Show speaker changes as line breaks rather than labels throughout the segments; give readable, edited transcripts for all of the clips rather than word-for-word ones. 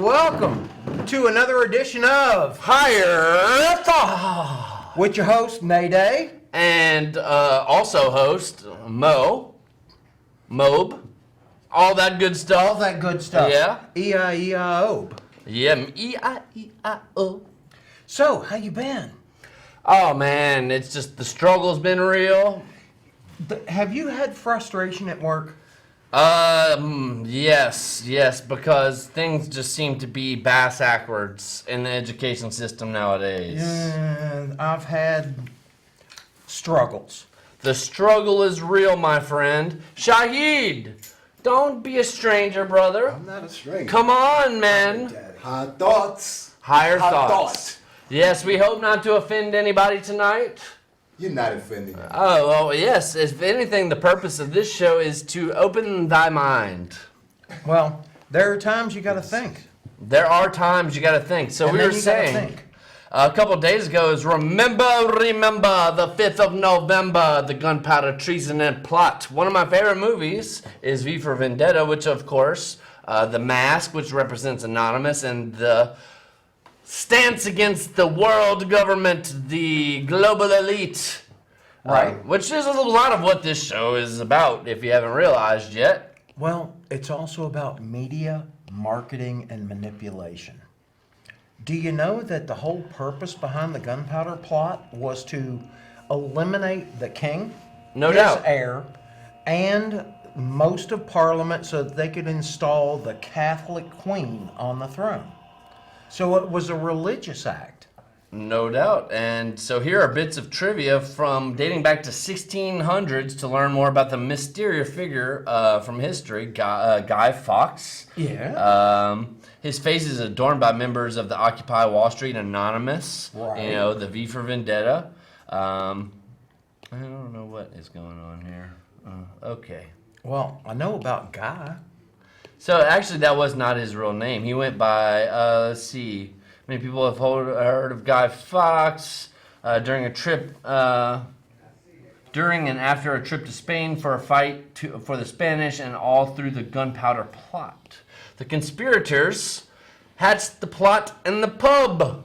welcome to another edition of
Higher Thought
with your host, Mayday.
And also host Mobe, all that good stuff.
All that good stuff.
Yeah.
E-I-E-I-O.
Yeah, E-I-E-I-O.
So, how you been?
Oh man, it's just the struggle's been real.
Have you had frustration at work?
Yes, because things just seem to be backwards in the education system nowadays.
I've had struggles.
The struggle is real, my friend. Shahid, don't be a stranger, brother.
I'm not a stranger.
Come on, man.
High thoughts.
Higher
High
thoughts. Yes, we hope not to offend anybody tonight.
You're not offending me.
Oh, well, yes. If anything, the purpose of this show is to open thy mind.
Well, there are times you got to think.
There are times you got to think. So
And
we
then
were
you gotta
saying
think.
a couple of days ago is remember the 5th of November, the gunpowder treason and plot. One of my favorite movies is V for Vendetta, which of course, The Mask, which represents Anonymous, and the stance against the world government, the global elite.
Right.
Which is a lot of what this show is about, if you haven't realized yet.
Well, it's also about media, marketing, and manipulation. Do you know that the whole purpose behind the gunpowder plot was to eliminate the king,
No
his
doubt.
heir, and most of Parliament so that they could install the Catholic Queen on the throne? So it was a religious act.
No doubt. And so here are bits of trivia from dating back to 1600s to learn more about the mysterious figure from history, Guy Fawkes.
Yeah.
His face is adorned by members of the Occupy Wall Street Anonymous.
Right.
You know, the V for Vendetta. I don't know what is going on here. Okay.
Well, I know about Guy.
So actually, that was not his real name. He went by, let's see, many people have heard of Guy Fawkes during a trip, during and after a trip to Spain for a fight for the Spanish and all through the gunpowder plot. The conspirators hatched the plot in the pub.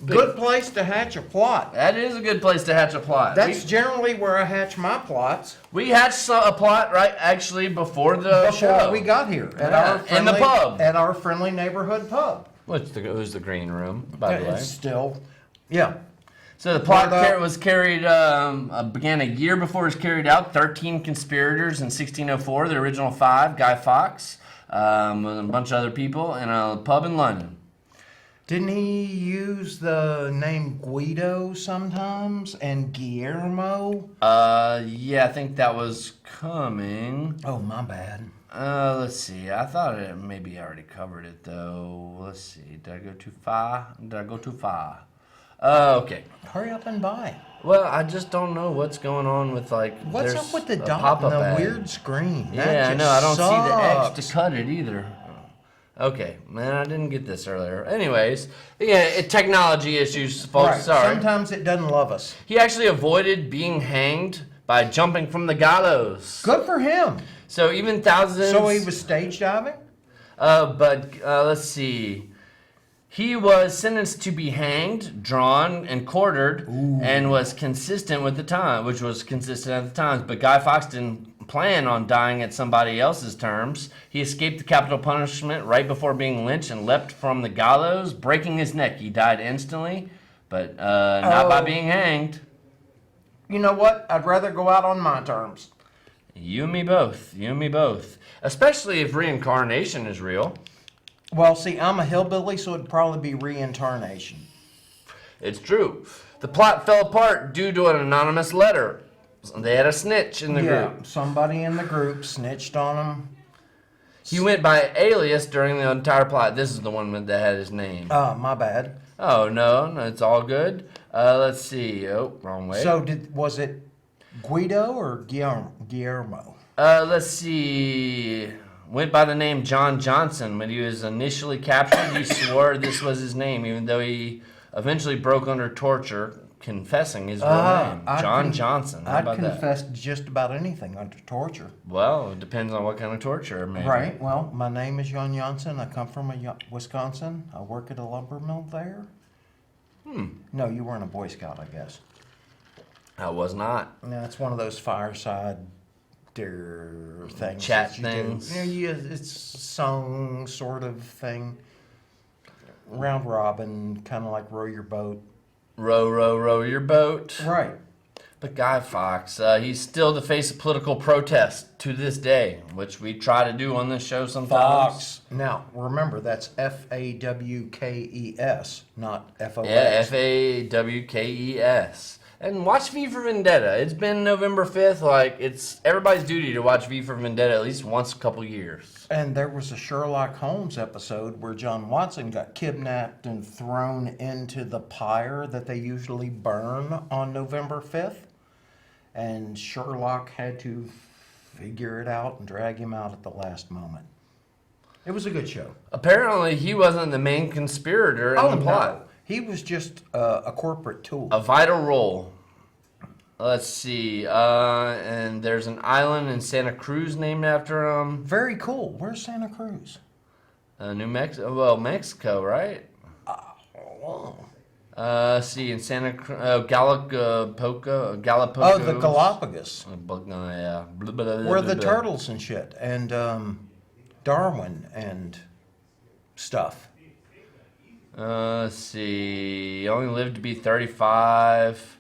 Good place to hatch a plot.
That is a good place to hatch a plot.
That's generally where I hatch my plots.
We hatched a plot right actually before the show.
Before we got here at
Yeah,
our friendly,
in the pub.
at our friendly neighborhood pub.
It was the green room, by the way.
It's still, yeah.
So the plot
Well,
was carried, began a year before it was carried out. 13 conspirators in 1604. The original 5, Guy Fawkes, with a bunch of other people in a pub in London.
Didn't he use the name Guido sometimes and Guillermo?
Yeah, I think that was coming.
Oh, my bad.
Let's see. I thought maybe I already covered it though. Let's see. Did I go too far? Okay.
Hurry up and buy.
Well, I just don't know what's going on with
What's
there's
up with the
a
dot
pop-up
and the
ad.
weird screen?
Yeah,
That
I know. I don't
just
see the X
sucks.
to cut it either. Okay, man, I didn't get this earlier. Anyways, yeah, technology issues, folks.
Right.
Sorry.
Sometimes it doesn't love us.
He actually avoided being hanged by jumping from the gallows.
Good for him.
So even thousands.
So he was stage diving?
But let's see. He was sentenced to be hanged, drawn, and quartered, and was consistent with the time, which was consistent at the times. But Guy Fawkes didn't plan on dying at somebody else's terms. He escaped the capital punishment right before being lynched and leapt from the gallows, breaking his neck. He died instantly, but not by being hanged.
You know what? I'd rather go out on my terms.
You and me both. You and me both. Especially if reincarnation is real.
Well, see, I'm a hillbilly, so it'd probably be reincarnation.
It's true. The plot fell apart due to an anonymous letter. They had a snitch in the group.
Somebody in the group snitched on him.
He went by alias during the entire plot. This is the one that had his name.
My bad.
Oh, no, it's all good. Let's see. Oh, wrong way.
So was it Guido or Guillermo?
Let's see. Went by the name John Johnson. When he was initially captured, he swore this was his name, even though he eventually broke under torture, confessing his real name.
I'd
John Johnson. How
I'd
about that?
confess to just about anything under torture.
Well, it depends on what kind of torture, maybe.
Right. Well, my name is John Johnson. I come from Wisconsin. I work at a lumber mill there. No, you weren't a Boy Scout, I guess.
I was not.
No, it's one of those fireside things.
Chat
that you do.
things.
Yeah, it's song sort of thing. Round robin, kind of like row your boat.
Row, row, row your boat.
Right.
But Guy Fawkes, he's still the face of political protest to this day, which we try to do on this show sometimes.
Fox. Now, remember, that's Fawkes, not FOX.
Yeah, Fawkes. And watch V for Vendetta. It's been November 5th. Like, it's everybody's duty to watch V for Vendetta at least once a couple years.
And there was a Sherlock Holmes episode where John Watson got kidnapped and thrown into the pyre that they usually burn on November 5th. And Sherlock had to figure it out and drag him out at the last moment. It was a good show.
Apparently, he wasn't the main conspirator in the plot.
No. He was just a corporate tool.
A vital role. Let's see. And there's an island in Santa Cruz named after him.
Very cool. Where's Santa Cruz?
New Mexico. Well, Mexico, right? See, in Santa Cruz, Galapagos.
Oh, the Galapagos.
Yeah.
Where the turtles and shit. And Darwin and stuff.
Let's see. He only lived to be 35.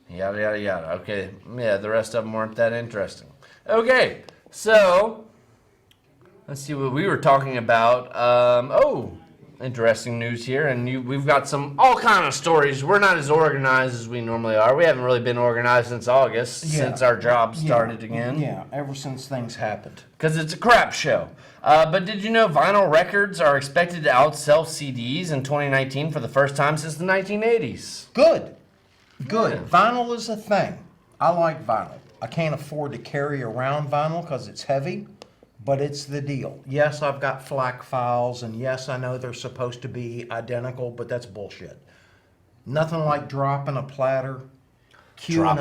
Yada, yada, yada. Okay. Yeah, the rest of them weren't that interesting. Okay. So, let's see what we were talking about. Interesting news here. And we've got all kind of stories. We're not as organized as we normally are. We haven't really been organized since August, since our job started again.
Yeah, ever since things happened.
Because it's a crap show. But did you know vinyl records are expected to outsell CDs in 2019 for the first time since the 1980s?
Good.
Yeah.
Vinyl is a thing. I like vinyl. I can't afford to carry around vinyl because it's heavy, but it's the deal. Yes, I've got FLAC files, and yes, I know they're supposed to be identical, but that's bullshit. Nothing like dropping a platter, queuing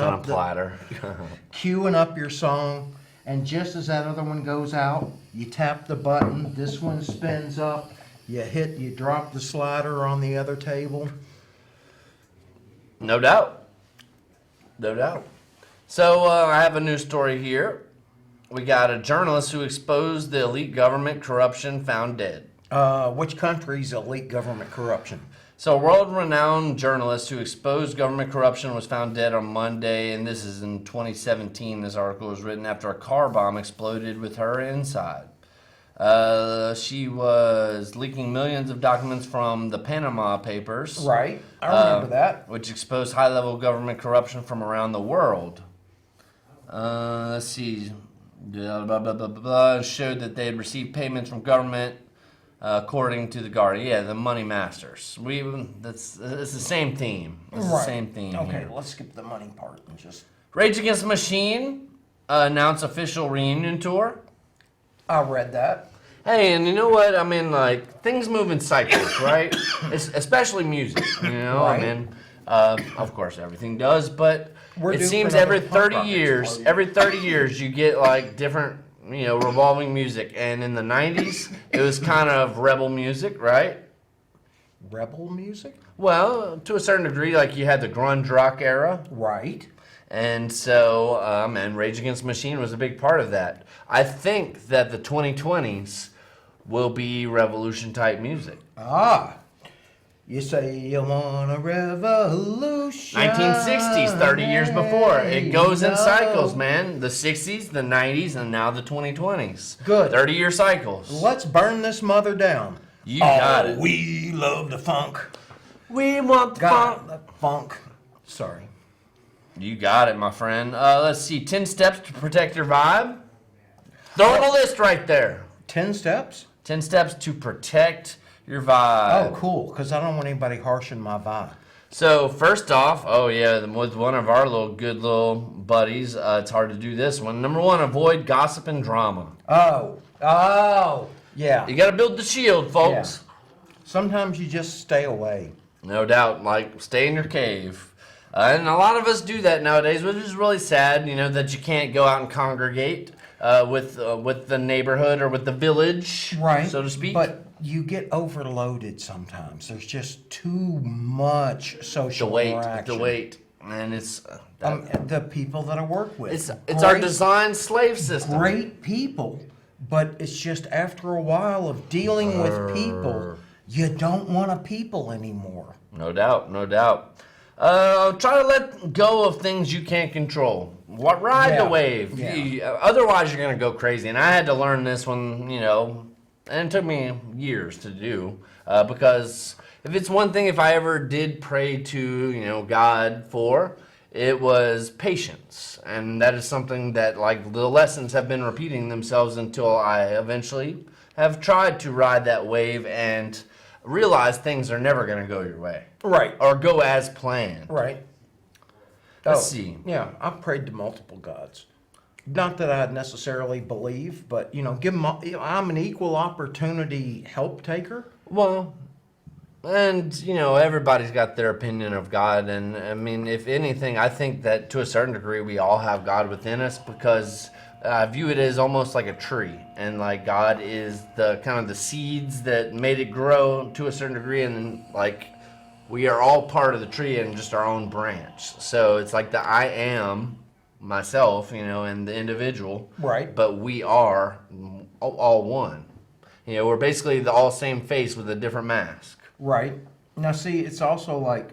up your song, and just as that other one goes out, you tap the button, this one spins up, you drop the slider on the other table.
No doubt. No doubt. So I have a news story here. We got a journalist who exposed the elite government corruption found dead.
Which country's elite government corruption?
So a world-renowned journalist who exposed government corruption was found dead on Monday, and this is in 2017. This article was written after a car bomb exploded with her inside. She was leaking millions of documents from the Panama Papers.
Right, I remember that.
Which exposed high-level government corruption from around the world. Let's see. Blah, blah, blah, blah, blah, showed that they had received payments from government, according to the Guardian. Yeah, the money masters. It's the same theme. It's the same theme.
Okay,
here.
let's skip the money part and just.
Rage Against the Machine announced official reunion tour.
I read that.
Hey, and you know what? I mean, like, things move in cycles, right? Especially music, you know?
Right.
I mean, of course, everything does, but
We're
it
due
seems
for
every
another punk
30
rock
years,
explosion.
you get, like, different, revolving music. And in the 90s, it was kind of rebel music, right?
Rebel music?
Well, to a certain degree, like, you had the grunge rock era.
Right.
And so, and Rage Against the Machine was a big part of that. I think that the 2020s will be revolution-type music.
Ah. You say you want a revolution.
1960s, 30 years before. It goes in cycles, man. The 60s, the 90s, and now the 2020s.
Good.
30-year cycles.
Let's burn this mother down.
You got it.
We love the funk.
We want the
God,
funk.
the funk. Sorry.
You got it, my friend. Let's see. 10 steps to protect your vibe. Throw in a list right there.
10 steps?
10 steps to protect your vibe.
Oh, cool, because I don't want anybody harshing my vibe.
So first off, with one of our good little buddies, it's hard to do this one. Number one, avoid gossip and drama.
Oh, yeah.
You got to build the shield, folks.
Sometimes you just stay away.
No doubt, like stay in your cave. And a lot of us do that nowadays, which is really sad, that you can't go out and congregate with the neighborhood or with the village,
Right.
so to speak.
But you get overloaded sometimes. There's just too much social interaction.
the weight. And it's
The people that I work with.
it's our design slave system.
Great people, but it's just after a while of dealing with people, you don't want to people anymore.
No doubt, no doubt. Try to let go of things you can't control. Ride the
Yeah,
wave.
yeah.
Otherwise, you're gonna go crazy. And I had to learn this one, and it took me years to do. Because if it's one thing, if I ever did pray to, God for, it was patience, and that is something that, like, the lessons have been repeating themselves until I eventually have tried to ride that wave and realize things are never going to go your way.
Right.
Or go as planned.
Right.
Let's see.
Yeah, I've prayed to multiple gods. Not that I necessarily believe, but give them. I'm an equal opportunity help taker.
Well, and everybody's got their opinion of God, and I mean, if anything, I think that to a certain degree we all have God within us, because I view it as almost like a tree, and like God is the kind of the seeds that made it grow to a certain degree, and like we are all part of the tree and just our own branch. So it's like the I am myself, and the individual,
Right.
but we are all one. We're basically the all same face with a different mask.
Right. Now, see, it's also like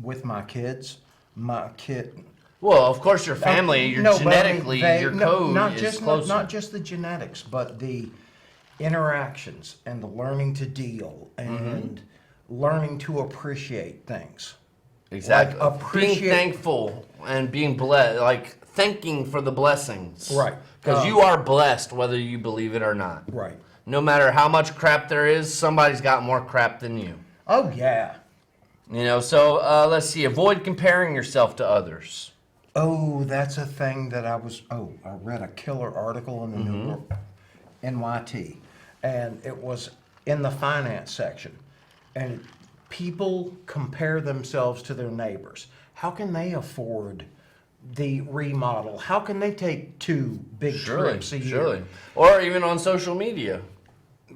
with my kids. My kid.
Well, of course, your family,
No, but I mean,
genetically, your code
not
is
just
closer.
not just the genetics, but the interactions and the learning to deal and learning to appreciate things.
Exactly.
Like, appreciate-
being thankful and being blessed, like thanking for the blessings.
Right.
Because you are blessed whether you believe it or not.
Right.
No matter how much crap there is, somebody's got more crap than you.
Oh yeah.
So let's see. Avoid comparing yourself to others.
Oh, that's a thing that I read a killer article in the New York NYT, and it was in the finance section, and people compare themselves to their neighbors. How can they afford the remodel? How can they take 2 big trips a year?
Surely. Or even on social media.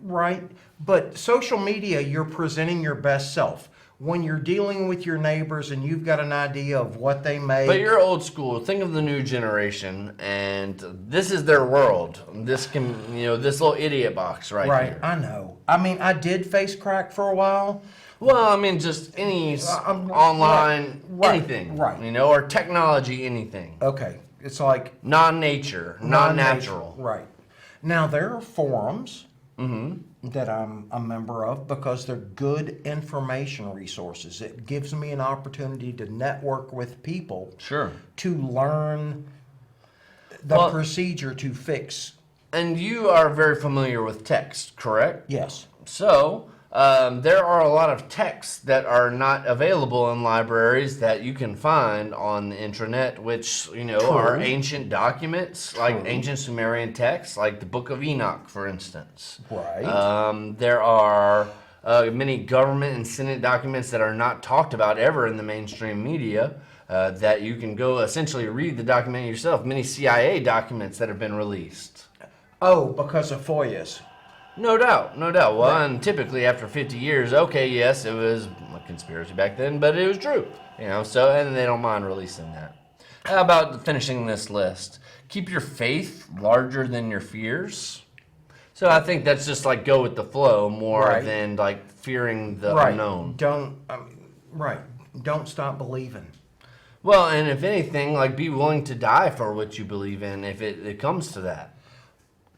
Right, but social media, you're presenting your best self. When you're dealing with your neighbors and you've got an idea of what they make.
But you're old school. Think of the new generation, and this is their world. This this little idiot box right
Right,
here.
I know. I mean, I did face crack for a while.
Well, I mean, just any online,
right,
anything,
right.
or technology, anything.
Okay, it's like
Non-nature, non-natural.
Right. Now, there are forums that I'm a member of because they're good information resources. It gives me an opportunity to network with people
Sure.
to learn the
Well-
procedure to fix.
And you are very familiar with text, correct?
Yes.
So, there are a lot of texts that are not available in libraries that you can find on the intranet, which, are ancient documents, like ancient Sumerian texts, like the Book of Enoch, for instance.
Right.
There are many government and Senate documents that are not talked about ever in the mainstream media, that you can go essentially read the document yourself. Many CIA documents that have been released.
Oh, because of FOIAs.
No doubt, no doubt. Well, and typically after 50 years, okay, yes, it was a conspiracy back then, but it was true. So, and they don't mind releasing that. How about finishing this list? Keep your faith larger than your fears. So I think that's just like go with the flow more
Right.
than like fearing the
Right.
unknown.
Don't stop believing.
Well, and if anything, like be willing to die for what you believe in if it comes to that.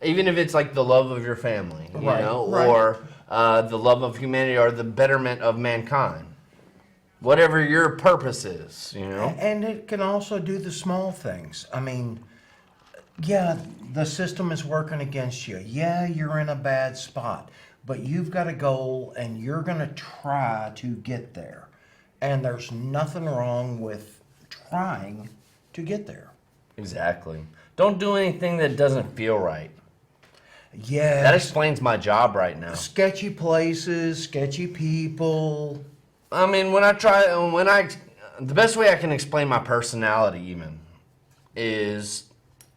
Even if it's like the love of your family,
Right.
or the love of humanity or the betterment of mankind. Whatever your purpose is,
And it can also do the small things. I mean, yeah, the system is working against you. Yeah, you're in a bad spot, but you've got a goal and you're going to try to get there. And there's nothing wrong with trying to get there.
Exactly. Don't do anything that doesn't feel right.
Yeah.
That explains my job right now.
Sketchy places, sketchy people.
I mean, when I the best way I can explain my personality even is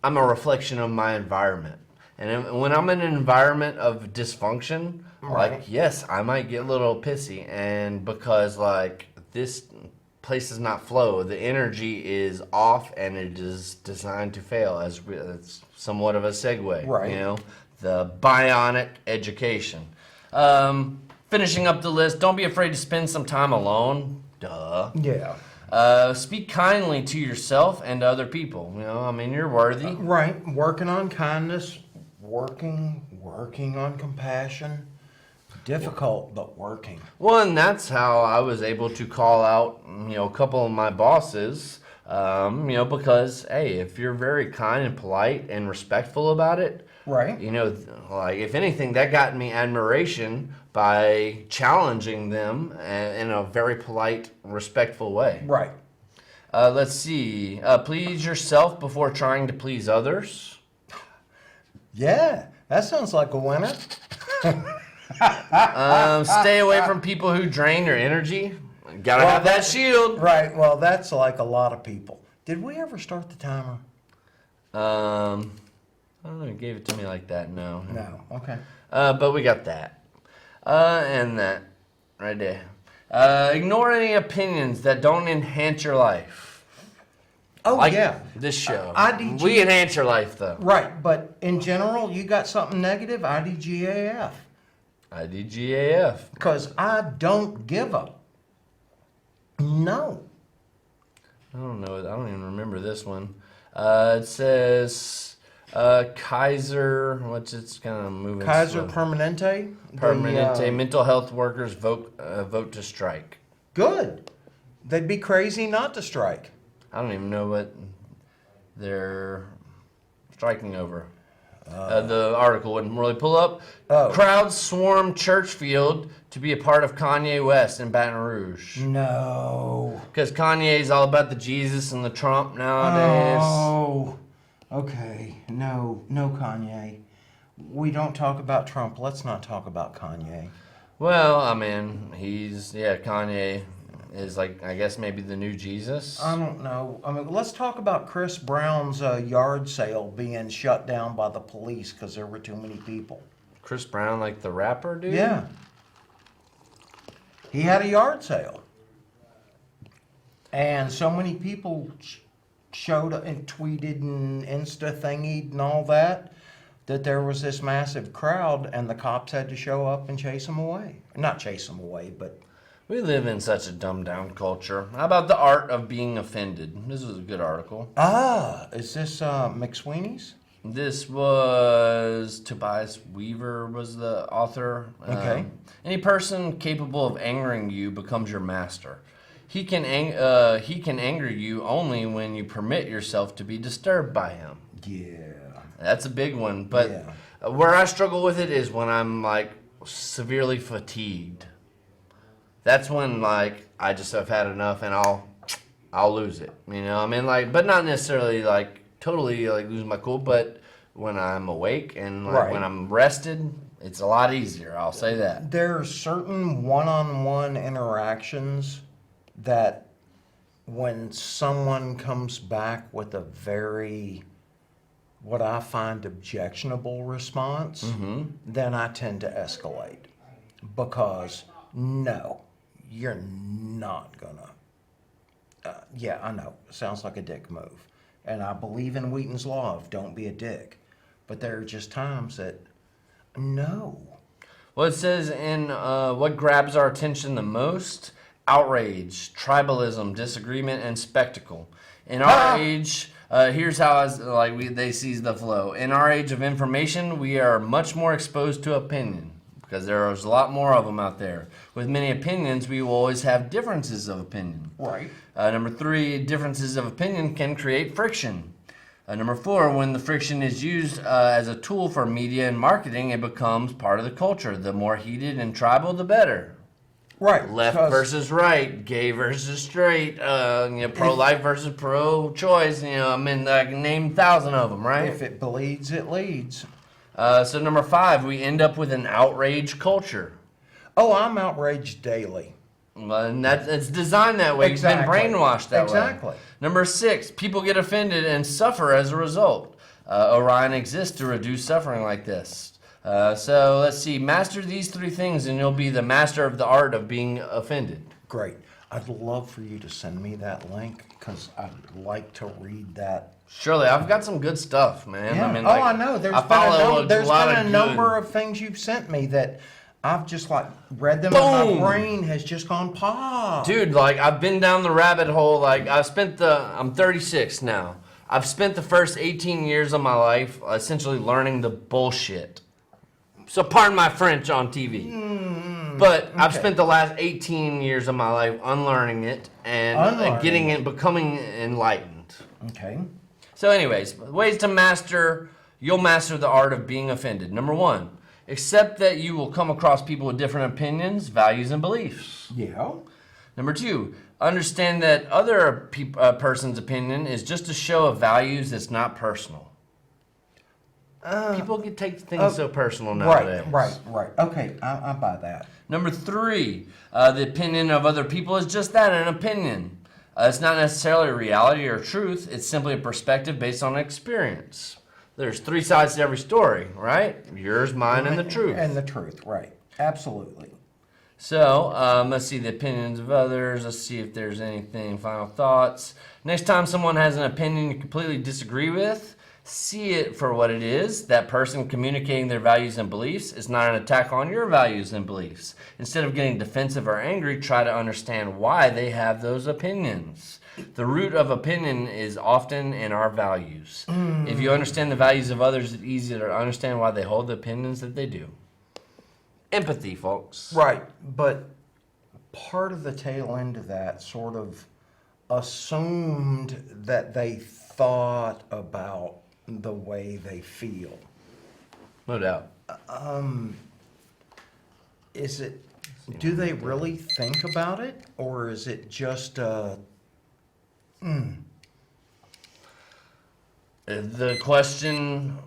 I'm a reflection of my environment. And when I'm in an environment of dysfunction,
Right.
like, yes, I might get a little pissy. And because, like, this place does not flow, the energy is off and it is designed to fail, it's somewhat of a segue.
Right.
You know, the bionic education. Finishing up the list, don't be afraid to spend some time alone. Duh.
Yeah.
Speak kindly to yourself and to other people. You know, I mean, you're worthy.
Right. Working on kindness, working on compassion. Difficult, but working.
Well, and that's how I was able to call out, a couple of my bosses, because, hey, if you're very kind and polite and respectful about it,
Right.
like, if anything, that got me admiration by challenging them in a very polite, respectful way.
Right.
Let's see. Please yourself before trying to please others.
Yeah. That sounds like a winner.
Stay away from people who drain your energy. Gotta
Well,
have that shield.
Right. Well, that's like a lot of people. Did we ever start the timer?
I don't know. You gave it to me like that. No.
No. Okay.
But we got that. And that right there. Ignore any opinions that don't enhance your life.
Oh,
Like
yeah.
this show.
IDG.
We enhance your life, though.
Right. But in general, you got something negative, IDGAF.
IDGAF.
Because I don't give a no.
I don't know. I don't even remember this one. It says Kaiser. It's kind of moving.
Kaiser
slow.
Permanente.
Permanente.
The,
Mental health workers vote to strike.
good. They'd be crazy not to strike.
I don't even know what they're striking over. The article wouldn't really pull up.
Oh.
Crowds swarm Churchfield to be a part of Kanye West in Baton Rouge.
No.
Because Kanye's all about the Jesus and the Trump nowadays.
Oh. Okay. No, Kanye. We don't talk about Trump. Let's not talk about Kanye.
Well, I mean, Kanye is like, I guess maybe the new Jesus.
I don't know. I mean, let's talk about Chris Brown's yard sale being shut down by the police because there were too many people.
Chris Brown, like the rapper dude?
Yeah. He had a yard sale. And so many people showed up and tweeted and Insta thingied and all that there was this massive crowd and the cops had to show up and chase them away. Not chase them away, but...
We live in such a dumbed down culture. How about the art of being offended? This was a good article.
Is this McSweeney's?
This was Tobias Weaver was the author.
Okay.
Any person capable of angering you becomes your master. He can anger you only when you permit yourself to be disturbed by him.
Yeah.
That's a big one. But
Yeah.
where I struggle with it is when I'm like severely fatigued. That's when like I just have had enough and I'll lose it. You know, I mean, like, but not necessarily like totally like lose my cool, but when I'm awake and like
Right.
when I'm rested, it's a lot easier. I'll say that.
There are certain one-on-one interactions that when someone comes back with a very, what I find objectionable response, then I tend to escalate. Because, no, you're not gonna. Yeah, I know, sounds like a dick move. And I believe in Wheaton's law of don't be a dick. But there are just times that, no.
Well, it says in what grabs our attention the most: outrage, tribalism, disagreement, and spectacle. In our age, here's how they seize the flow. In our age of information, we are much more exposed to opinion because there's a lot more of them out there. With many opinions, we will always have differences of opinion.
Right.
Number 3, differences of opinion can create friction. Number 4, when the friction is used as a tool for media and marketing, it becomes part of the culture. The more heated and tribal, the better.
Right.
Left
'cause-
versus right, gay versus straight, pro-life versus pro-choice. I mean, I can name 1,000 of them, right?
If it bleeds, it leads.
So number 5, we end up with an outrage culture.
Oh, I'm outraged daily.
And it's designed that way.
Exactly.
You've been brainwashed that
Exactly.
way. Number 6, people get offended and suffer as a result. Orion exists to reduce suffering like this. So let's see. Master these 3 things and you'll be the master of the art of being offended.
Great. I'd love for you to send me that link because I'd like to read that.
Surely, I've got some good stuff, man.
Yeah.
I mean,
I know. There's
there's
been a number of things you've sent me that I've just like read them and
Boom.
my brain has just gone pop.
Dude, like I've been down the rabbit hole. Like I'm 36 now. I've spent the first 18 years of my life essentially learning the bullshit. So pardon my French on TV. But I've
okay.
spent the last 18 years of my life unlearning it and
Unlearning
getting it, becoming enlightened.
Okay.
So anyways, ways to master, you'll master the art of being offended. Number 1, accept that you will come across people with different opinions, values, and beliefs.
Yeah.
Number 2, understand that other person's opinion is just a show of values that's not personal. People can take things so personal nowadays.
Right. Okay, I buy that.
Number 3, the opinion of other people is just that, an opinion. It's not necessarily a reality or truth. It's simply a perspective based on experience. There's 3 sides to every story, right? Yours, mine, and the truth.
And the truth, right. Absolutely.
So, let's see the opinions of others. Let's see if there's anything, final thoughts. Next time someone has an opinion you completely disagree with, see it for what it is. That person communicating their values and beliefs is not an attack on your values and beliefs. Instead of getting defensive or angry, try to understand why they have those opinions. The root of opinion is often in our values. If you understand the values of others, it's easier to understand why they hold the opinions that they do. Empathy, folks.
Right, but part of the tail end of that sort of assumed that they thought about the way they feel.
No doubt.
Is it, do they really think about it, or is it just
The question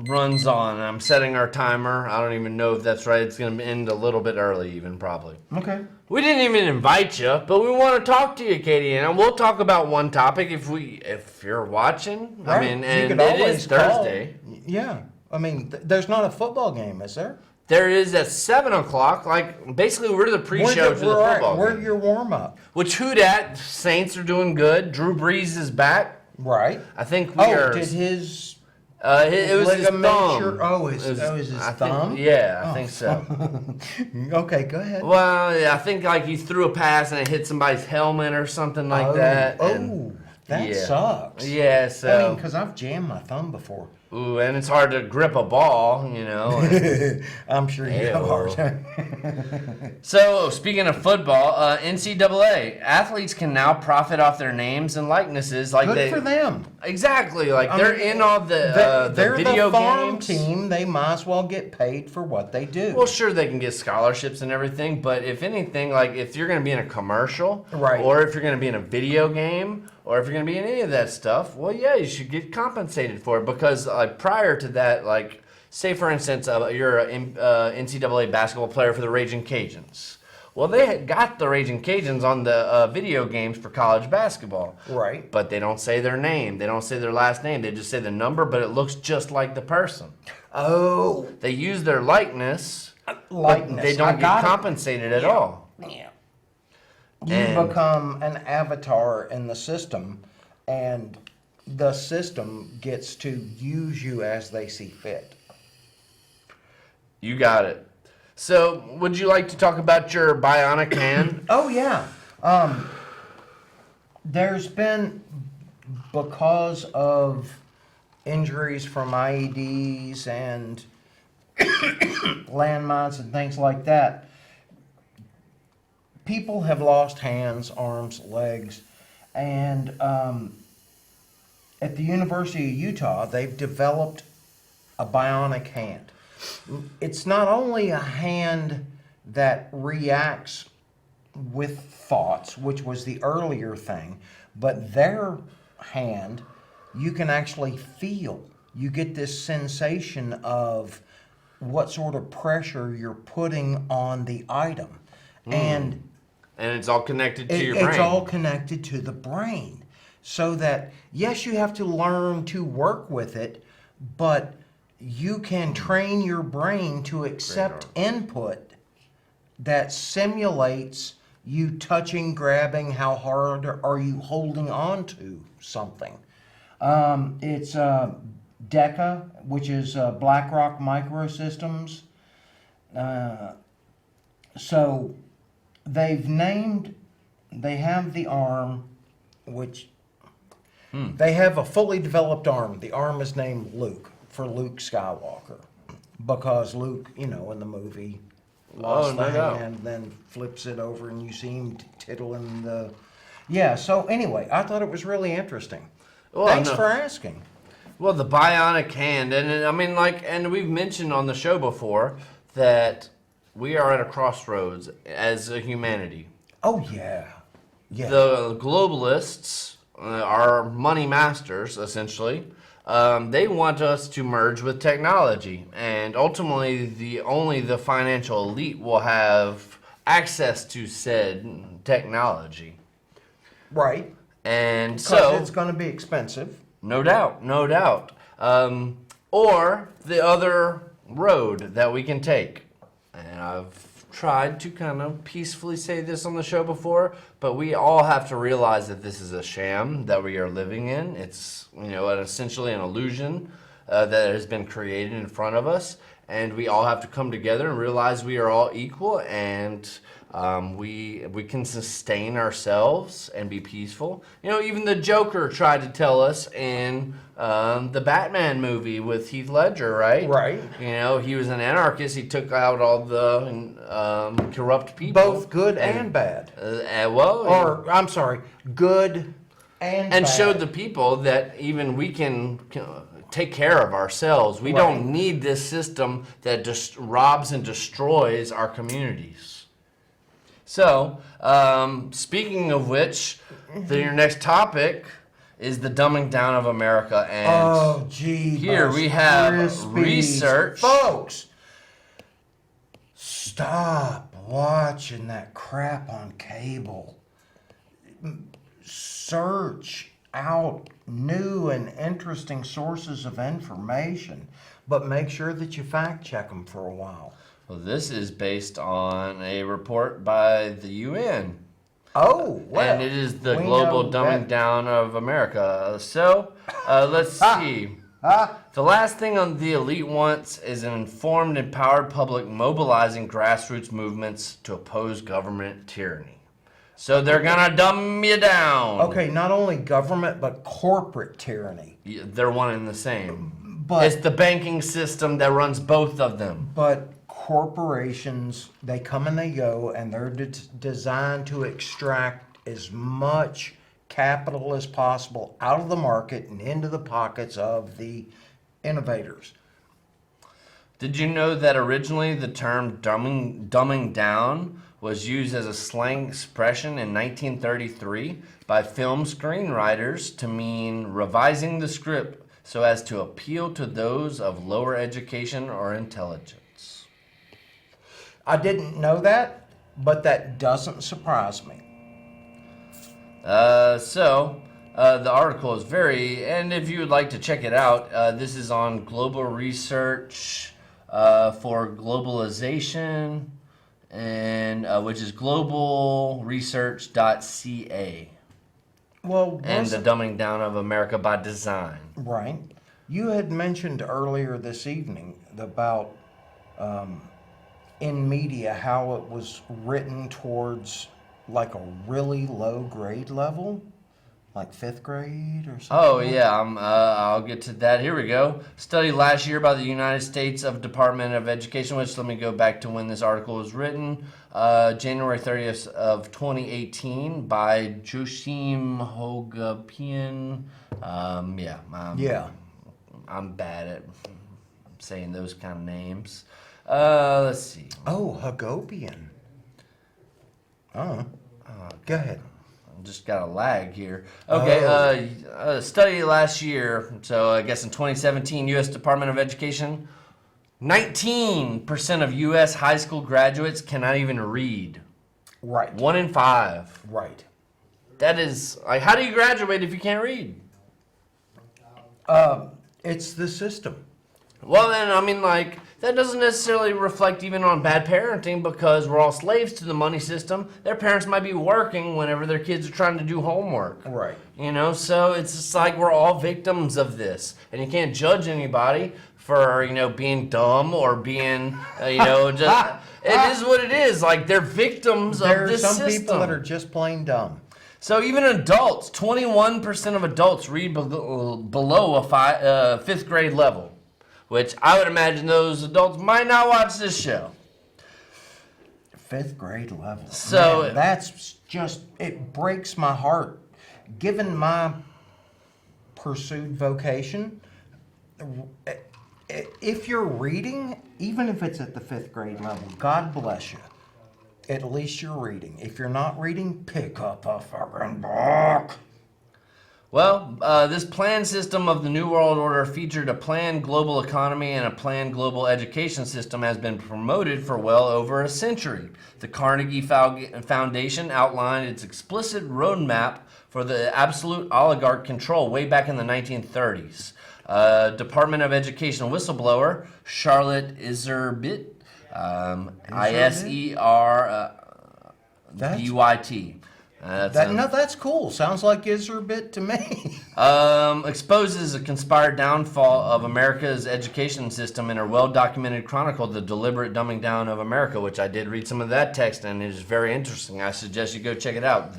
runs on. I'm setting our timer. I don't even know if that's right. It's going to end a little bit early, even probably.
Okay.
We didn't even invite you, but we want to talk to you, Katie, and we'll talk about one topic if you're watching.
Right.
I mean,
You
and
could
it
always
is
call.
Thursday.
Yeah. I mean, there's not a football game, is there?
There is at 7 o'clock. Like basically, we're the pre-show for the
We're
football
We're
game.
your warm up.
Which who dat? Saints are doing good. Drew Brees is back.
Right.
I think we are.
Did his
It was his thumb.
Oh, his
I think-
thumb?
yeah, I
Oh.
think so.
Okay, go ahead.
Well, yeah, I think like he threw a pass and it hit somebody's helmet or something like that. and-
That
yeah.
sucks.
Yeah,
I mean,
so
because I've jammed my thumb before.
ooh, and it's hard to grip a ball, you know. and-
I'm sure you have a hard
Ew.
time.
So speaking of football, NCAA athletes can now profit off their names and likenesses, like
Good
they
for them.
exactly like
I
they're
mean,
in all the
They're
video
the farm
games.
team. They might as well get paid for what they do.
Well, sure, they can get scholarships and everything, but if anything, like if you're going to be in a commercial,
Right.
or if you're going to be in a video game, or if you're going to be in any of that stuff, well, yeah, you should get compensated for it because prior to that, like, say for instance, you're an NCAA basketball player for the Raging Cajuns. Well, they had got the Raging Cajuns on the video games for college basketball.
Right.
But they don't say their name. They don't say their last name. They just say the number, but it looks just like the person.
Oh,
They use their likeness.
likeness.
They
I
don't get
got it.
compensated at all.
You
And-
become an avatar in the system, and the system gets to use you as they see fit.
You got it. So, would you like to talk about your bionic hand?
Oh yeah. There's been, because of injuries from IEDs and landmines and things like that, people have lost hands, arms, legs, and at the University of Utah, they've developed a bionic hand. It's not only a hand that reacts with thoughts, which was the earlier thing, but their hand, you can actually feel. You get this sensation of what sort of pressure you're putting on the item. And
And it's all connected to your
It's
brain.
all connected to the brain. So that, yes, you have to learn to work with it, but you can train your brain to accept input that simulates you touching, grabbing, how hard are you holding on to something. It's DECA, which is BlackRock Microsystems. So they have the arm, which they have a fully developed arm. The arm is named Luke, for Luke Skywalker, because Luke, in the movie, lost
no
the
doubt.
hand, then flips it over, and you see him tittling the. Yeah. So anyway, I thought it was really interesting.
Well,
Thanks
no.
for asking.
Well, the bionic hand, and I mean, and we've mentioned on the show before that we are at a crossroads as a humanity.
Oh yeah. Yeah.
The globalists are money masters, essentially. They want us to merge with technology, and ultimately, only the financial elite will have access to said technology.
Right.
And
Because
so,
it's going to be expensive.
no doubt, no doubt. Or the other road that we can take. And I've tried to kind of peacefully say this on the show before, but we all have to realize that this is a sham that we are living in. It's, essentially an illusion that has been created in front of us. And we all have to come together and realize we are all equal, and we can sustain ourselves and be peaceful. Even the Joker tried to tell us in the Batman movie with Heath Ledger, right?
Right.
He was an anarchist. He took out all the corrupt people.
Both good and bad.
Or
I'm sorry, good and
and
bad.
showed the people that even we can take care of ourselves. We
Right.
don't need this system that just robs and destroys our communities. So, speaking of which, your next topic is the dumbing down of America. And
Oh, gee.
here we have research.
Folks, stop watching that crap on cable. Search out new and interesting sources of information, but make sure that you fact check them for a while.
Well, this is based on a report by the UN.
Oh, well.
And it is the
we
global
know
dumbing
that-
down of America. So, let's see. The last thing on the elite wants is an informed, empowered public mobilizing grassroots movements to oppose government tyranny. So they're gonna dumb you down.
Okay, not only government, but corporate tyranny.
They're one and the same.
But
It's the banking system that runs both of them.
But corporations, they come and they go, and they're designed to extract as much capital as possible out of the market and into the pockets of the innovators.
Did you know that originally the term dumbing down was used as a slang expression in 1933 by film screenwriters to mean revising the script so as to appeal to those of lower education or intelligence?
I didn't know that, but that doesn't surprise me.
The article is and if you would like to check it out, this is on Global Research for Globalization, and which is globalresearch.ca.
Well,
And the dumbing down of America by design.
right. You had mentioned earlier this evening about in media how it was written towards like a really low grade level, like 5th grade or something.
Oh yeah, I'll get to that. Here we go. Study last year by the United States Department of Education, which let me go back to when this article was written. January 30th of 2018 by Joachim Hogapian.
Yeah.
I'm bad at saying those kind of names. Let's see.
Oh, Hagopian. Oh. Go ahead.
Just got a lag here. Okay, study last year, so I guess in 2017, U.S. Department of Education, 19% of U.S. high school graduates cannot even read.
Right.
1 in 5.
Right.
That is like, how do you graduate if you can't read?
It's the system.
Well, then, I mean, like, that doesn't necessarily reflect even on bad parenting because we're all slaves to the money system. Their parents might be working whenever their kids are trying to do homework.
Right.
You know, so it's just like we're all victims of this. And you can't judge anybody for, you know, being dumb or being, you know, just. It is what it is. Like, they're victims
There
of
are
this
some
system.
people that are just plain dumb.
So even adults, 21% of adults read below a fifth grade level, which I would imagine those adults might not watch this show.
Fifth grade level.
So-
Man, that's just, it breaks my heart. Given my pursued vocation, if you're reading, even if it's at the fifth grade level, God bless you. At least you're reading. If you're not reading, pick up a fucking book.
Well, this planned system of the New World Order featured a planned global economy and a planned global education system has been promoted for well over a century. The Carnegie Foundation outlined its explicit roadmap for the absolute oligarch control way back in the 1930s. Department of Education whistleblower Charlotte Iserbyt, Iserbyt.
That's cool. Sounds like Iserbit to me.
Exposes a conspired downfall of America's education system in her well-documented chronicle, The Deliberate Dumbing Down of America, which I did read some of that text, and it is very interesting. I suggest you go check it out.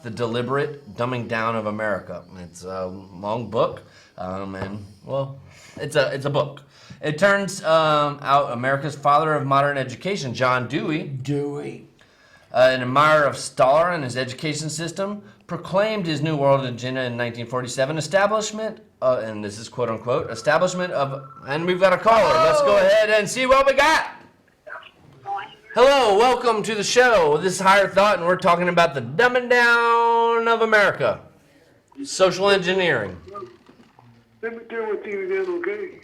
The Deliberate Dumbing Down of America. It's a long book, and, well, it's a book. It turns out America's father of modern education, John Dewey, an admirer of Stalin and his education system, proclaimed his New World Agenda in 1947, and this is quote unquote, establishment of, and we've got a caller. Let's go ahead and see what we got. Hello, welcome to the show. This is Higher Thought, and we're talking about the dumbing down of America. Social engineering.
Let me turn my TV down, okay?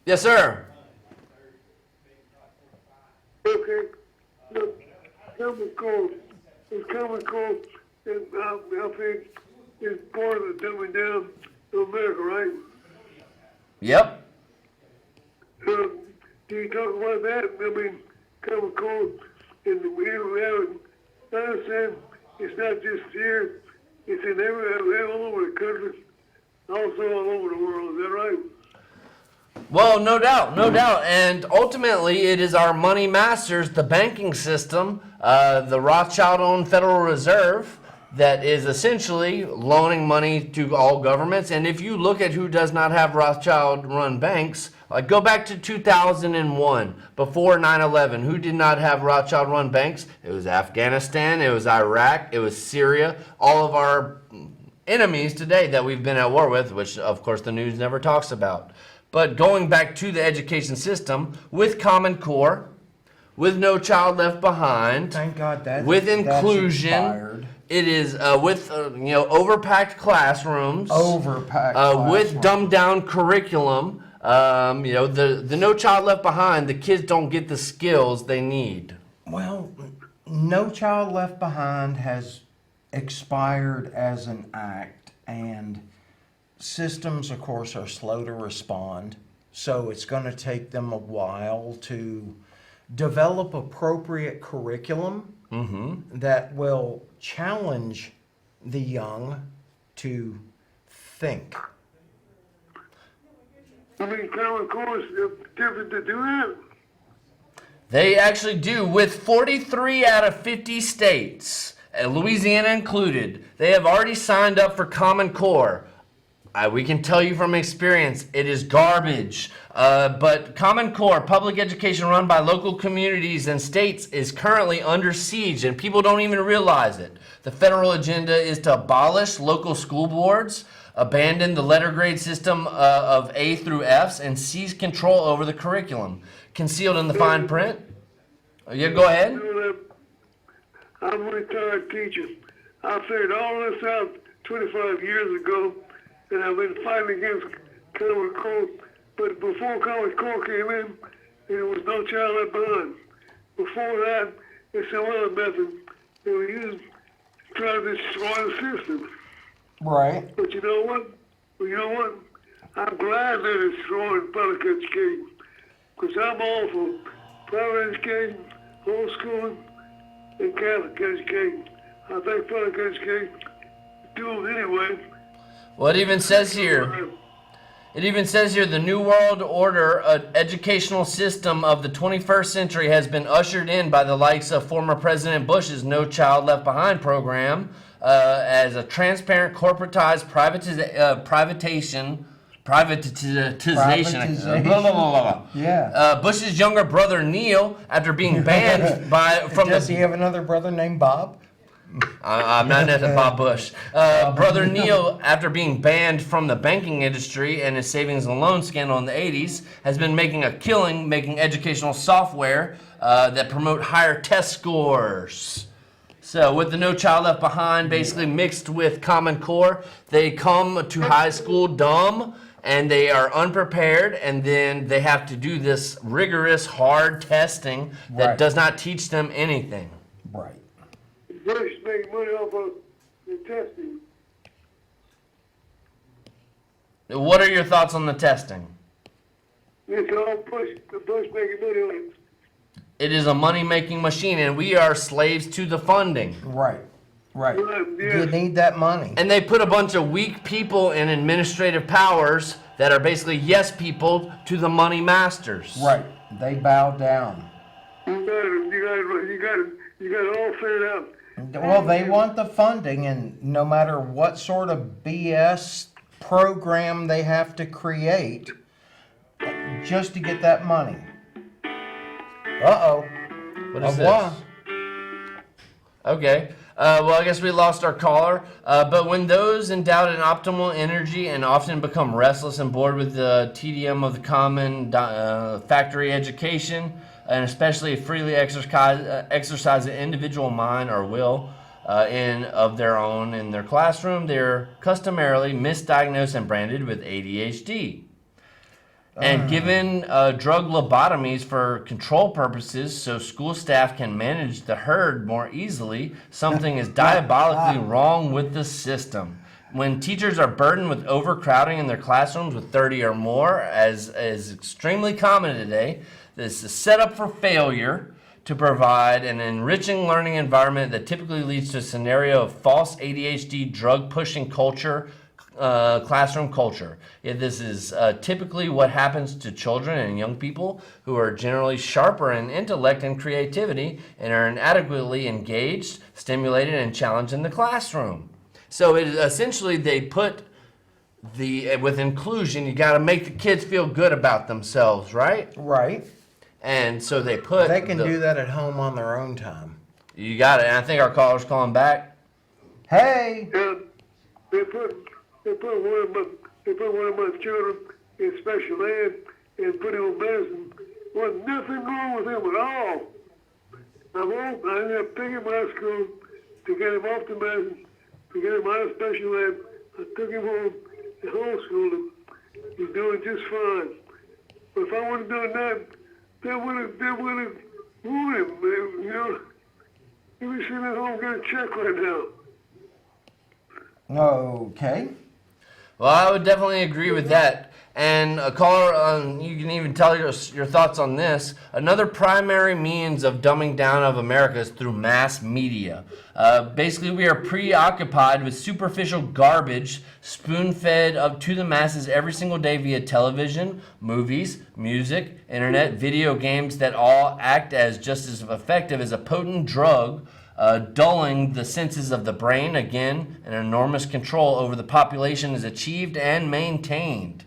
Yes, sir.
Okay. Look, Common Cold. It's Common Cold, and I think it's part of the dumbing down of America, right?
Yep.
Do you talk about that? I mean, Common Cold, and we have, I understand it's not just here, it's in all over the country, also all over the world, is that right?
Well, no doubt. And ultimately, it is our money masters, the banking system, the Rothschild-owned Federal Reserve, that is essentially loaning money to all governments. And if you look at who does not have Rothschild-run banks, like go back to 2001, before 9/11, who did not have Rothschild-run banks? It was Afghanistan, it was Iraq, it was Syria, all of our enemies today that we've been at war with, which of course the news never talks about. But going back to the education system, with Common Core, with No Child Left Behind,
Thank God that
with
that's
inclusion,
expired.
it is with overpacked classrooms,
Overpacked
with
classroom.
dumbed down curriculum. The No Child Left Behind, the kids don't get the skills they need.
Well, No Child Left Behind has expired as an act, and systems, of course, are slow to respond. So it's going to take them a while to develop appropriate curriculum that will challenge the young to think.
I mean, Common Core is different to do that.
They actually do, with 43 out of 50 states, Louisiana included. They have already signed up for Common Core. We can tell you from experience, it is garbage. But Common Core, public education run by local communities and states, is currently under siege, and people don't even realize it. The federal agenda is to abolish local school boards, abandon the letter grade system of A through Fs, and seize control over the curriculum. Concealed in the fine print. Yeah, go ahead.
I'm a retired teacher. I figured all this out 25 years ago, and I've been fighting against Common Core. But before Common Core came in, there was No Child Left Behind. Before that, and some other methods that we use to try to destroy the system.
Right.
But you know what? Well, you know what? I'm glad they're destroying public education, because I'm all for private education, homeschooling, and Catholic education. I think public education do it anyway.
Well, it even says here. It even says here the New World Order educational system of the 21st century has been ushered in by the likes of former President Bush's No Child Left Behind program as a transparent, corporatized privatization,
Privatization.
blah, blah, blah, blah.
Yeah.
Bush's younger brother Neil, after being banned
Does he have another brother named Bob?
I'm not into Bob Bush. Brother Neil, after being banned from the banking industry and his savings and loan scandal in the 80s, has been making a killing making educational software that promote higher test scores. So with the No Child Left Behind basically mixed with Common Core, they come to high school dumb and they are unprepared, and then they have to do this rigorous, hard testing that
Right.
does not teach them anything.
Right.
Bush make money off of the testing.
What are your thoughts on the testing?
It's all Bush making money on it.
It is a money-making machine, and we are slaves to the funding.
Right. Right.
Yeah.
You need that money.
And they put a bunch of weak people in administrative powers that are basically yes people to the money masters.
Right. They bow down.
You got it all figured out.
Well, they want the funding, and no matter what sort of BS program they have to create just to get that money. Uh-oh.
What is
Au revoir.
this? Okay. Well, I guess we lost our caller. But when those endowed in optimal energy and often become restless and bored with the tedium of the common factory education, and especially freely exercise an individual mind or will of their own in their classroom, they're customarily misdiagnosed and branded with ADHD. And given drug lobotomies for control purposes so school staff can manage the herd more easily, something is diabolically wrong with the system. When teachers are burdened with overcrowding in their classrooms with 30 or more, as is extremely common today, this is set up for failure to provide an enriching learning environment that typically leads to a scenario of false ADHD drug-pushing culture, classroom culture. This is typically what happens to children and young people who are generally sharper in intellect and creativity and are inadequately engaged, stimulated, and challenged in the classroom. So it essentially they put with inclusion, you got to make the kids feel good about themselves, right?
Right.
And so they put.
They can do that at home on their own time.
You got it. And I think our caller's calling back.
Hey.
And they put one of my children in special ed and put him on medicine. Wasn't nothing wrong with him at all. I ended up taking my school to get him off the medicine, to get him out of special ed. I took him home and homeschooled him. He's doing just fine. But if I wouldn't done that, they would have ruined him. You know, he was sitting at home getting a check right now.
Okay.
Well, I would definitely agree with that. And a caller, you can even tell your thoughts on this. Another primary means of dumbing down of America is through mass media. Basically, we are preoccupied with superficial garbage spoon-fed up to the masses every single day via television, movies, music, internet, video games that all act as just as effective as a potent drug, dulling the senses of the brain. Again, an enormous control over the population is achieved and maintained.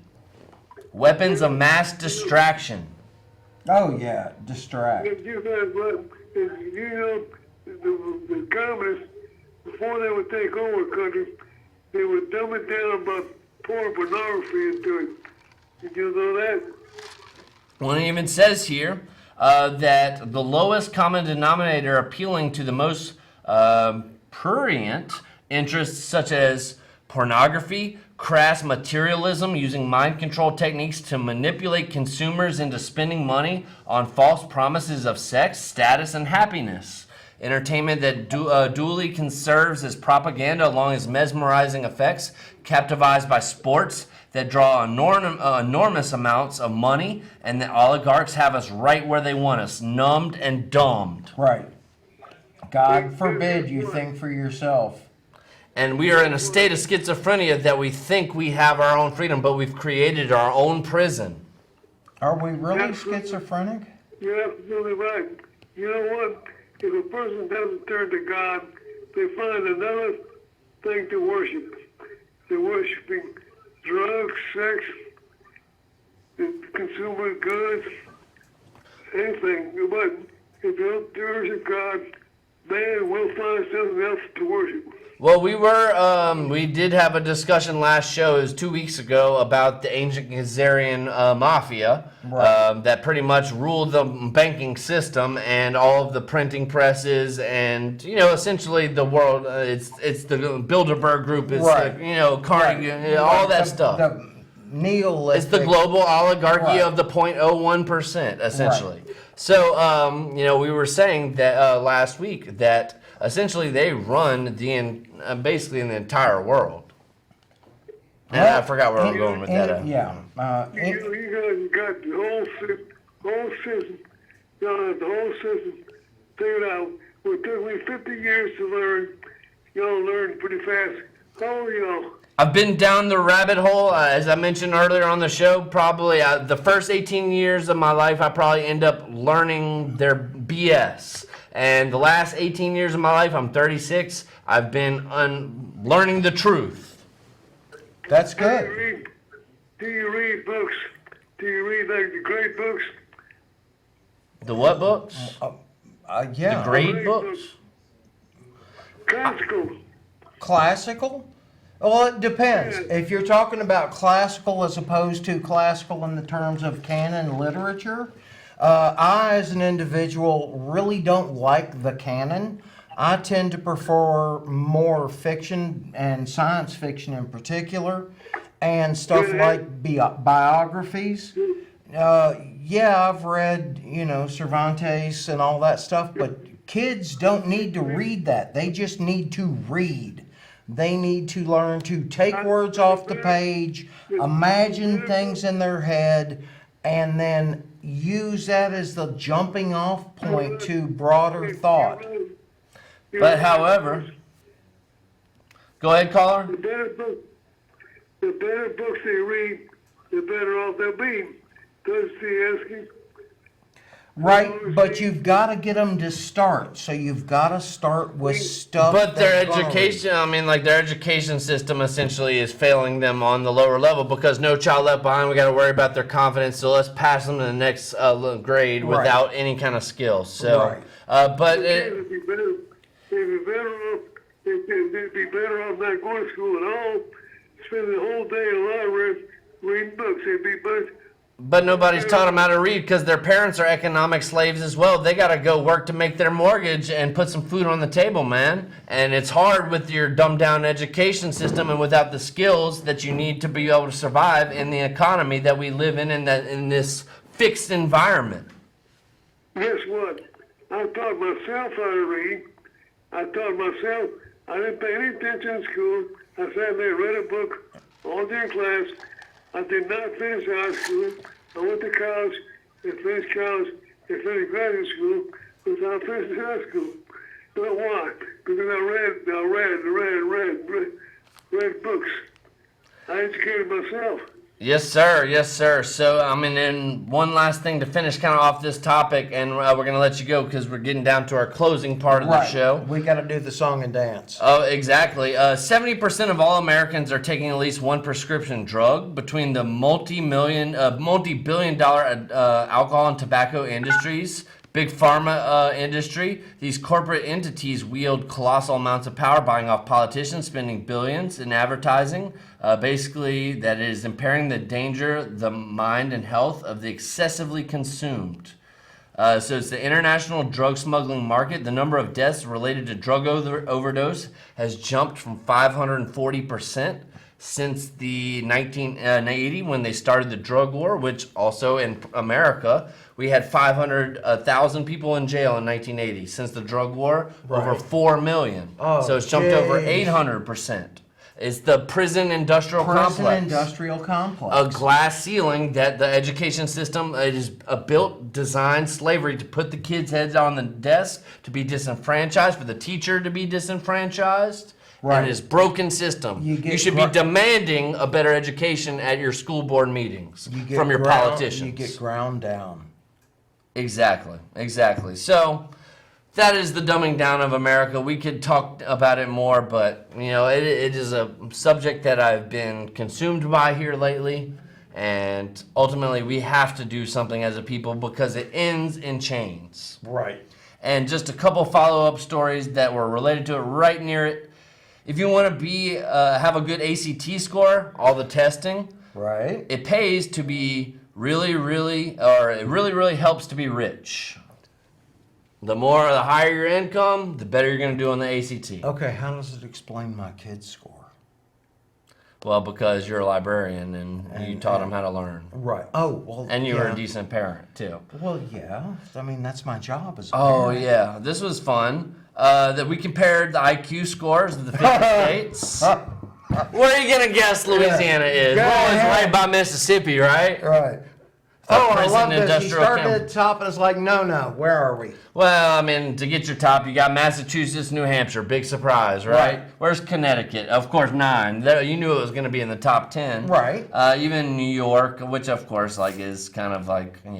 Weapons of mass distraction.
Oh, yeah. Distract.
You know, the communists, before they would take over a country, they would dumb it down by pouring pornography into it. Did you know that?
Well, it even says here that the lowest common denominator appealing to the most prurient interests such as pornography, crass materialism, using mind control techniques to manipulate consumers into spending money on false promises of sex, status, and happiness. Entertainment that duly conserves as propaganda along its mesmerizing effects, captivated by sports that draw enormous amounts of money, and the oligarchs have us right where they want us, numbed and dumbed.
Right. God forbid you think for yourself.
And we are in a state of schizophrenia that we think we have our own freedom, but we've created our own prison.
Are we really schizophrenic?
You're absolutely right. You know what? If a person doesn't turn to God, they find another thing to worship. They're worshiping drugs, sex, consumer goods, anything. But if you don't worship God, man will find something else to worship.
Well, we did have a discussion last show, it was 2 weeks ago, about the ancient Khazarian mafia that pretty much ruled the banking system and all of the printing presses and, essentially the world. It's the Bilderberg Group, it's
Right.
the, Carnegie, all that stuff.
The Neolithic.
It's the global oligarchy of the 0.01%, essentially.
Right.
So, we were saying that last week that essentially they run basically in the entire world. And I forgot where I'm going with that.
You guys got the whole system, the whole system figured out. It took me 50 years to learn. Y'all learned pretty fast. How old are y'all?
I've been down the rabbit hole, as I mentioned earlier on the show. Probably the first 18 years of my life, I probably end up learning their BS. And the last 18 years of my life, I'm 36, I've been learning the truth.
That's good.
Do you read books? Do you read like the great books?
The what books?
Yeah.
The grade books?
Classical.
Classical? Well, it depends. If you're talking about classical as opposed to classical in the terms of canon literature, I, as an individual, really don't like the canon. I tend to prefer more fiction and science fiction in particular, and stuff like biographies. Yeah, I've read, Cervantes and all that stuff, but kids don't need to read that. They just need to read. They need to learn to take words off the page, imagine things in their head, and then use that as the jumping off point to broader thought.
But however, go ahead, caller.
The better books they read, the better off they'll be. Does he asking?
Right, but you've got to get them to start. So you've got to start with stuff.
But their
that's gonna-
education, their education system essentially is failing them on the lower level because No Child Left Behind, we got to worry about their confidence, so let's pass them to the next grade
Right.
without any kind of skill. So,
Right.
but
They'd be better off. They'd be better off not going to school at all. Spending the whole day in the library reading books. They'd be better.
But nobody's taught them how to read because their parents are economic slaves as well. They got to go work to make their mortgage and put some food on the table, man. And it's hard with your dumbed down education system and without the skills that you need to be able to survive in the economy that we live in this fixed environment.
Guess what? I taught myself how to read. I didn't pay any attention in school. I sat there and read a book all day in class. I did not finish high school. I went to college and finished college and finished graduate school without finishing high school. But why? Because I read books. I educated myself.
Yes, sir. Yes, sir. So, and one last thing to finish kind of off this topic, and we're going to let you go because we're getting down to our closing part of the show.
We got to do the song and dance.
Oh, exactly. 70% of all Americans are taking at least one prescription drug. Between the multi-billion-dollar alcohol and tobacco industries, big pharma industry, these corporate entities wield colossal amounts of power, buying off politicians, spending billions in advertising. Basically, that it is impairing the mind and health of the excessively consumed. So it's the international drug smuggling market. The number of deaths related to drug overdose has jumped from 540%. since the 1980 when they started the drug war, which also in America, we had 500,000 people in jail in 1980. Since the drug war, over
Right.
4 million.
Oh,
So it's jumped over
jeez.
800%. It's the prison industrial
Prison
complex.
industrial complex.
A glass ceiling that the education system it is a built, designed slavery to put the kids' heads on the desk, to be disenfranchised, for the teacher to be disenfranchised.
Right.
And it's broken system.
You
You,
get
should be demanding a better education at your school board meetings
You get
from your
ground-
politicians.
You get ground down.
Exactly. So that is the dumbing down of America. We could talk about it more, but it is a subject that I've been consumed by here lately, and ultimately we have to do something as a people because it ends in chains.
Right.
And just a couple follow-up stories that were related to it right near it. If you want to have a good ACT score, all the testing,
Right.
it pays to be it really helps to be rich. The higher your income, the better you're going to do on the ACT.
Okay, how does it explain my kid's score?
Well, because you're a librarian and you taught them how to learn.
Right. Oh, well.
And you were
yeah.
a decent parent, too.
Well, yeah. I mean, that's my job as a
Oh,
parent.
yeah. This was fun. That we compared the IQ scores of the 50 states. Where are you going to guess Louisiana is?
Go
Well, it's
ahead.
right by Mississippi, right?
Right.
The
Oh, I
prison
love this. He
industrial
started
camp.
at the top and it's like, no, where are we?
Well, I mean, to get your top, you got Massachusetts, New Hampshire. Big surprise, right?
Right.
Where's Connecticut? Of course, 9. You knew it was going to be in the top 10.
Right.
Even New York, which of course, is kind of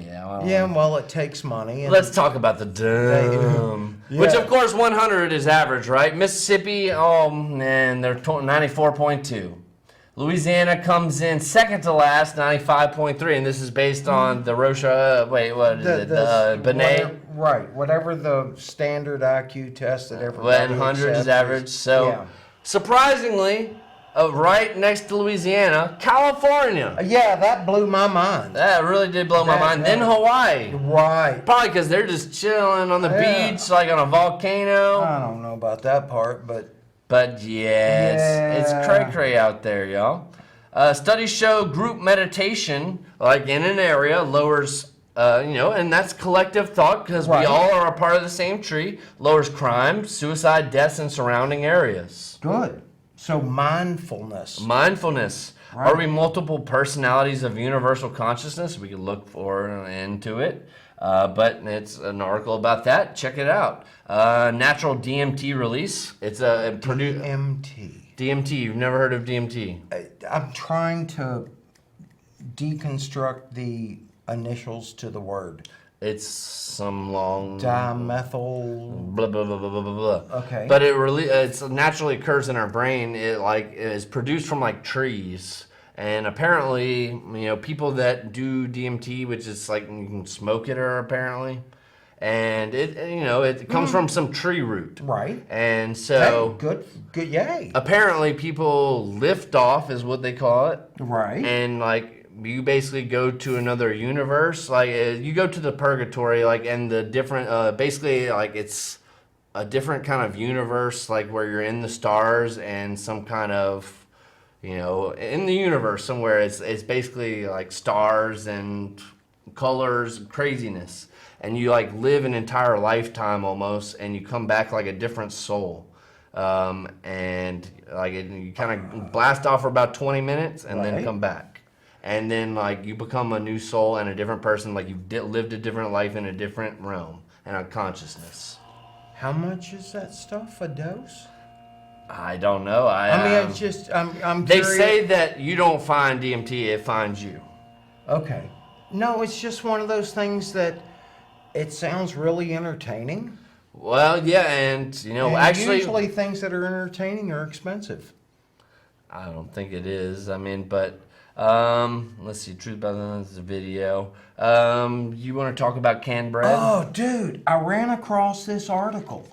Yeah, well, it takes money. And
Let's talk about the dumb.
Yeah.
Which, of course, 100 is average, right? Mississippi, oh man, they're 94.2. Louisiana comes in second to last, 95.3, and this is based on the Rocha. Binet.
Whatever the standard IQ test that everybody
100 is
accepts
average. So,
yeah.
surprisingly, right next to Louisiana, California.
Yeah, that blew my mind.
That really did blow my
That-
mind. Then Hawaii.
Right.
Probably because they're just chilling on the
Yeah.
beach, like on a volcano.
I don't know about that part, but
But yeah, it's
Yeah.
cray-cray out there, y'all. Studies show group meditation, like in an area, lowers, and that's collective thought because we
Right.
all are a part of the same tree, lowers crime, suicide, deaths in surrounding areas.
good. So mindfulness.
Mindfulness.
Right.
Are we multiple personalities of universal consciousness? We could look into it. But it's an article about that. Check it out. Natural DMT release. It's a
MT.
DMT. You've never heard of DMT?
I'm trying to deconstruct the initials to the word.
It's some long
Dimethyl.
blah blah blah blah blah blah.
Okay.
But it naturally occurs in our brain. It is produced from trees. And apparently, people that do DMT, which is you can smoke it, apparently, and it comes from some tree root,
Right.
and so
Hey, good, yay.
apparently people lift off is what they call it,
Right.
and you basically go to another universe, you go to the purgatory, and the different, basically it's a different kind of universe, where you're in the stars and some kind of. In the universe somewhere, it's basically stars and colors and craziness. And you live an entire lifetime almost, and you come back like a different soul. And you kind of blast off for about 20 minutes and then
Right.
come back. And then you become a new soul and a different person, you've lived a different life in a different realm and a consciousness.
How much is that stuff a dose?
I don't know.
I mean, it's just I'm
They
curious.
say that you don't find DMT, it finds you.
Okay. No, it's just one of those things that it sounds really entertaining.
Well, yeah, and
And
actually,
usually things that are entertaining are expensive.
I don't think it is. I mean, but let's see. Truth about this is a video. You want to talk about canned bread?
Oh, dude, I ran across this article.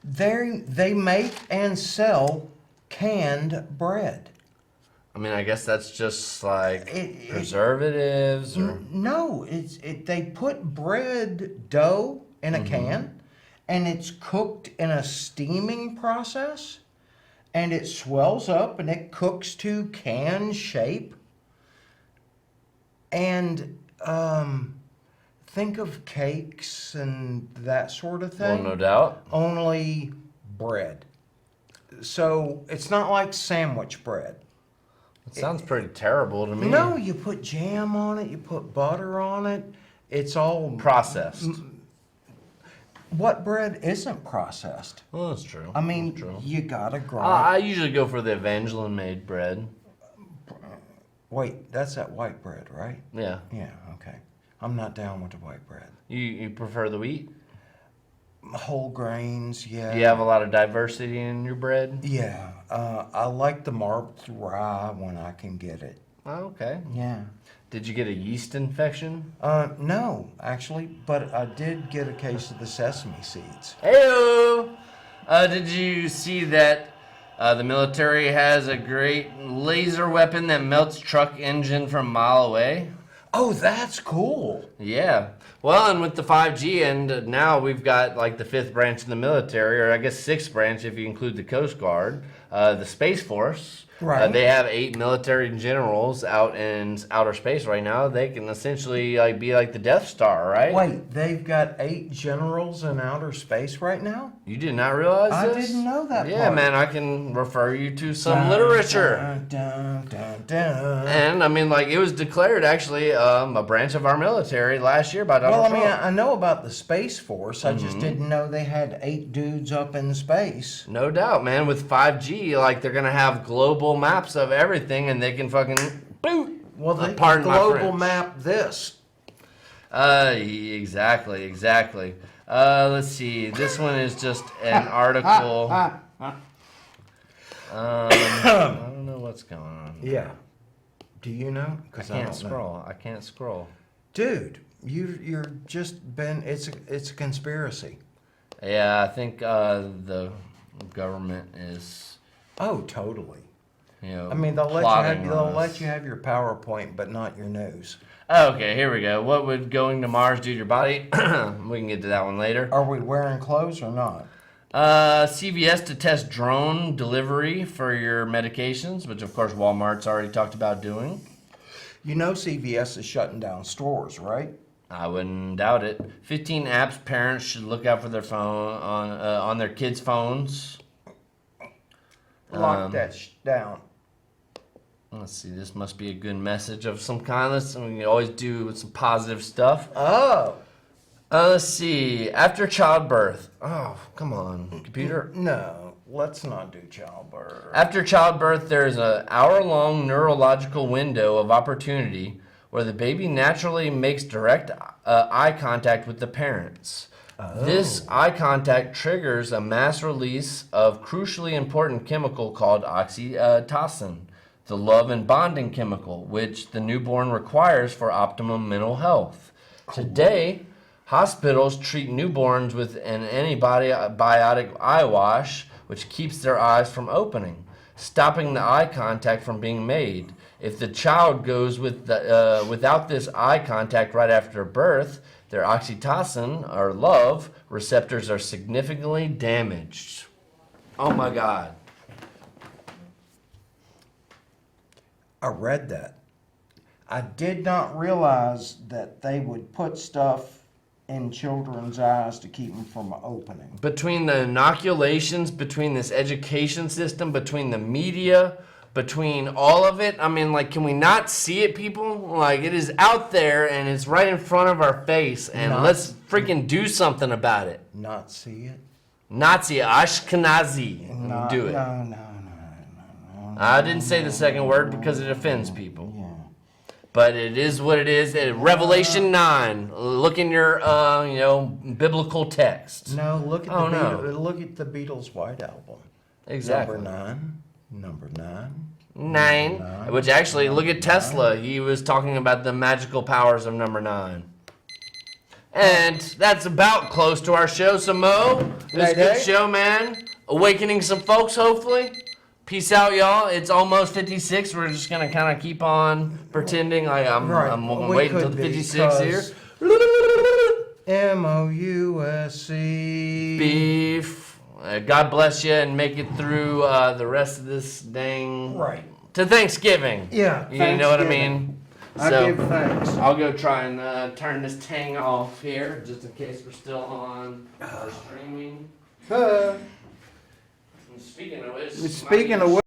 They make and sell canned bread.
I mean, I guess that's just
It-
preservatives or
No, they put bread dough in a can, and it's cooked in a steaming process, and it swells up and it cooks to can shape. And think of cakes and that sort of
Well,
thing.
no doubt.
Only bread. So it's not like sandwich bread.
It sounds pretty terrible to me.
No, you put jam on it, you put butter on it. It's all
Processed.
What bread isn't processed?
Well, that's true.
I mean,
That's true.
you gotta grind.
I usually go for the Evangeline made bread.
Wait, that's that white bread, right?
Yeah.
Yeah, okay. I'm not down with the white bread.
You prefer the wheat?
Whole grains, yeah.
Do you have a lot of diversity in your bread?
Yeah, I like the marbled rye when I can get it.
Oh, okay.
Yeah.
Did you get a yeast infection?
No, actually, but I did get a case of the sesame seeds.
Heyo! Did you see that the military has a great laser weapon that melts truck engine from a mile away?
Oh, that's cool.
Yeah. Well, and with the 5G, and now we've got like the 5th branch in the military, or I guess 6th branch if you include the Coast Guard, the Space Force.
Right.
They have 8 military generals out in outer space right now. They can essentially like be like the Death Star, right?
Wait, they've got 8 generals in outer space right now?
You did not realize
I
this?
didn't know that
Yeah,
part.
man, I can refer you to some literature.
Dun, dun, dun.
And I mean, like, it was declared actually a branch of our military last year by Donald
Well, I mean,
Trump.
I know about the Space Force. I
Mm-hmm.
just didn't know they had 8 dudes up in space.
No doubt, man. With 5G, like, they're gonna have global maps of everything, and they can fucking boot.
Well, they
Pardon my
global
French.
map this.
Exactly. Let's see. This one is just an article. I don't know what's going on.
Yeah. Do you know?
I
'Cause
can't
don't know.
scroll. I can't scroll.
Dude, you're just been. It's a conspiracy.
Yeah, I think the government is,
Oh, totally.
you know.
I mean, they'll
plotting on us.
let you have your PowerPoint, but not your news.
Okay, here we go. What would going to Mars do to your body? We can get to that one later.
Are we wearing clothes or not?
CVS to test drone delivery for your medications, which of course Walmart's already talked about doing.
You know CVS is shutting down stores, right?
I wouldn't doubt it. 15 apps parents should look out for their phone on their kids' phones.
Lock that down.
Let's see. This must be a good message of some kind. We can always do some positive stuff.
Oh,
Let's see. After childbirth. Oh, come on, computer.
no. Let's not do childbirth.
After childbirth, there is an hour-long neurological window of opportunity where the baby naturally makes direct eye contact with the parents. This eye contact triggers a mass release of crucially important chemical called oxytocin, the love and bonding chemical, which the newborn requires for optimum mental health. Today, hospitals treat newborns with an antibiotic eye wash, which keeps their eyes from opening, stopping the eye contact from being made. If the child goes without this eye contact right after birth, their oxytocin, or love, receptors are significantly damaged. Oh my God.
I read that. I did not realize that they would put stuff in children's eyes to keep them from opening.
Between the inoculations, between this education system, between the media, between all of it, I mean, like, can we not see it, people? Like, it is out there and it's right in front of our face, and
Not-
let's freaking do something about it.
Not see it?
Nazi, Ashkenazi,
Not,
do it.
No.
I didn't say the second word because it offends people.
Yeah.
But it is what it is. Revelation 9. Look in your, biblical text.
No, look at
Oh,
the
no.
look at the Beatles' White Album.
Exactly.
Number 9.
9. Which actually, look at Tesla. He was talking about the magical powers of number 9. And that's about close to our show. So, Mo, it was a good
Day-Day?
show, man. Awakening some folks, hopefully. Peace out, y'all. It's almost 56. We're just going to kind of keep on pretending like I'm
We
waiting
could
until the
be,
56 here.
'cause MOUSC.
Beef. God bless you and make it through the rest of this dang
Right.
to Thanksgiving.
Yeah,
You know what I
Thanksgiving.
mean?
I
So
give thanks.
I'll go try and turn this tang off here, just in case we're still on streaming.
Huh.
And speaking of which,
Speaking of which.